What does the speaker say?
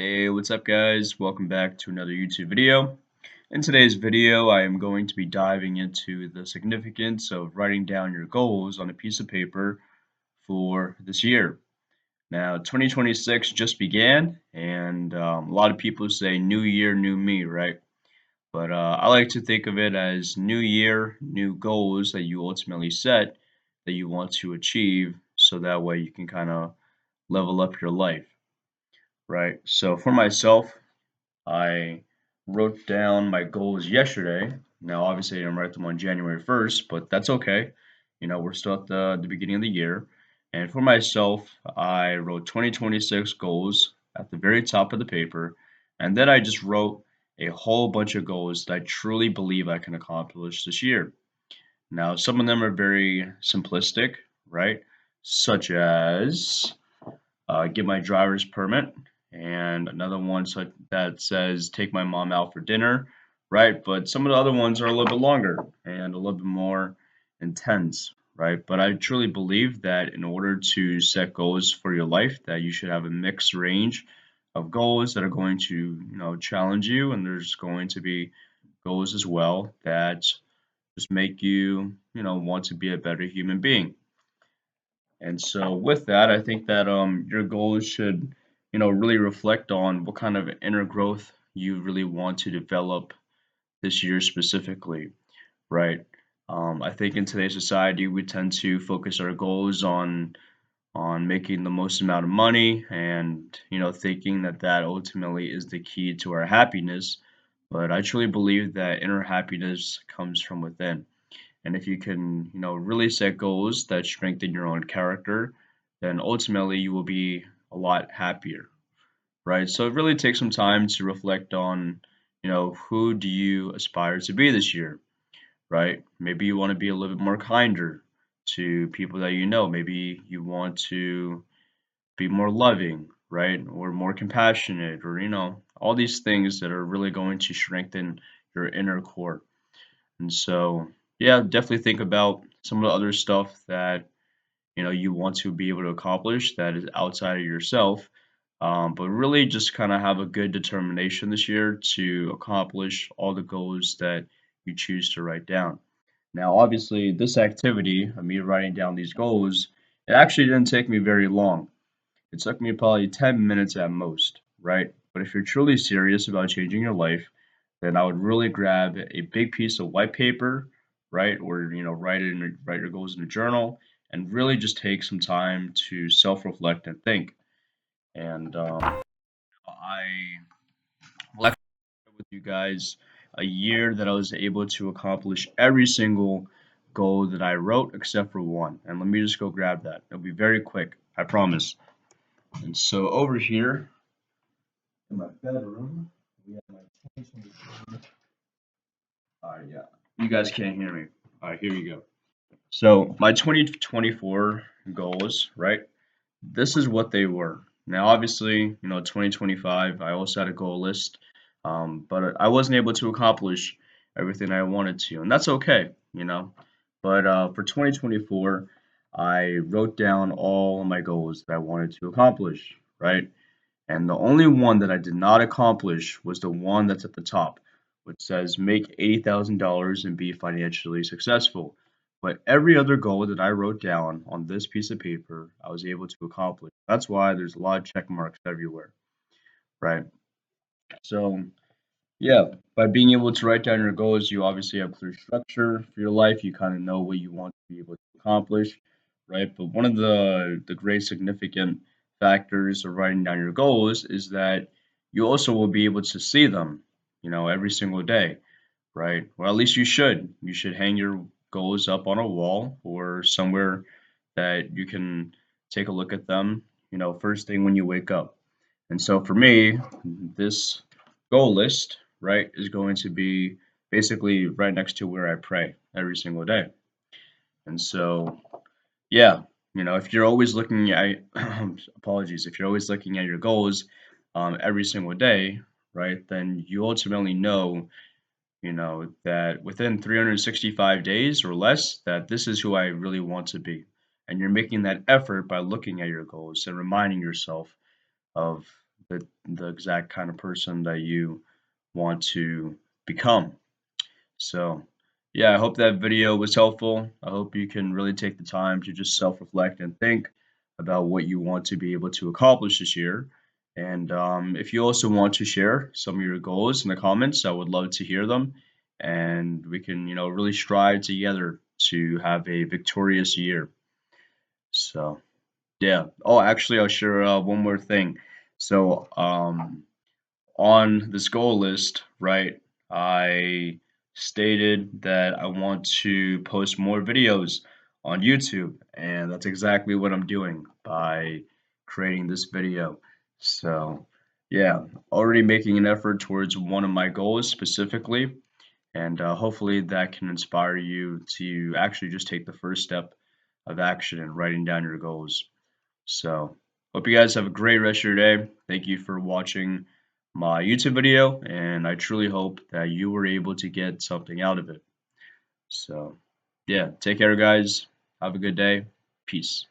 Hey, what's up guys? Welcome back to another YouTube video. In today's video, I am going to be diving into the significance of writing down your goals on a piece of paper for this year. Now, 2026 just began, and a lot of people say new year, new me, right? But I like to think of it as new year, new goals that you ultimately set that you want to achieve, so that way you can kind of level up your life, right? So for myself, I wrote down my goals yesterday. Now, obviously, I didn't write them on January 1st, but that's okay. We're still at the beginning of the year. And for myself, I wrote 2026 goals at the very top of the paper. And then I just wrote a whole bunch of goals that I truly believe I can accomplish this year. Now, some of them are very simplistic, right? Such as get my driver's permit, and another one that says take my mom out for dinner, right? But some of the other ones are a little bit longer and a little bit more intense, right? But I truly believe that in order to set goals for your life, that you should have a mixed range of goals that are going to, challenge you, and there's going to be goals as well that just make you, want to be a better human being. And so with that, I think that your goals should, really reflect on what kind of inner growth you really want to develop this year specifically, right? I think in today's society, we tend to focus our goals on making the most amount of money and, thinking that that ultimately is the key to our happiness. But I truly believe that inner happiness comes from within. And if you can, really set goals that strengthen your own character, then ultimately you will be a lot happier, right? So it really takes some time to reflect on, who do you aspire to be this year, right? Maybe you want to be a little bit more kinder to people that you know. Maybe you want to be more loving, right? Or more compassionate, or, all these things that are really going to strengthen your inner core. And so, yeah, definitely think about some of the other stuff that you want to be able to accomplish that is outside of yourself. But really, just kind of have a good determination this year to accomplish all the goals that you choose to write down. Now, obviously, this activity of me writing down these goals, it actually didn't take me very long. It took me probably 10 minutes at most, right? But if you're truly serious about changing your life, then I would really grab a big piece of white paper, right? Or, write your goals in a journal and really just take some time to self-reflect and think. And I will actually share with you guys a year that I was able to accomplish every single goal that I wrote except for one. And let me just go grab that. It'll be very quick, I promise. And so over here in my bedroom, we have my 2024. All right, yeah. You guys can't hear me. All right, here you go. So my 2024 goals, right? This is what they were. Now, obviously, 2025, I also had a goal list, but I wasn't able to accomplish everything I wanted to, and that's okay. But for 2024, I wrote down all my goals that I wanted to accomplish, right? And the only one that I did not accomplish was the one that's at the top, which says make $80,000 and be financially successful. But every other goal that I wrote down on this piece of paper, I was able to accomplish. That's why there's a lot of check marks everywhere, right? So, yeah, by being able to write down your goals, you obviously have clear structure for your life. You kind of know what you want to be able to accomplish, right? But one of the great significant factors of writing down your goals is that you also will be able to see them, every single day, right? Or at least you should. You should hang your goals up on a wall or somewhere that you can take a look at them, first thing when you wake up. And so for me, this goal list, right, is going to be basically right next to where I pray every single day. And so, yeah, if you're always looking at, apologies, if you're always looking at your goals every single day, right, then you ultimately know, that within 365 days or less, that this is who I really want to be. And you're making that effort by looking at your goals and reminding yourself of the exact kind of person that you want to become. So, yeah, I hope that video was helpful. I hope you can really take the time to just self-reflect and think about what you want to be able to accomplish this year. And if you also want to share some of your goals in the comments, I would love to hear them. And we can, really strive together to have a victorious year. So, yeah. Oh, actually, I'll share one more thing. So, on this goal list, right, I stated that I want to post more videos on YouTube, and that's exactly what I'm doing by creating this video. So, yeah, already making an effort towards one of my goals specifically, and hopefully that can inspire you to actually just take the first step of action and writing down your goals. So, hope you guys have a great rest of your day. Thank you for watching my YouTube video, and I truly hope that you were able to get something out of it. So, yeah, take care, guys. Have a good day. Peace.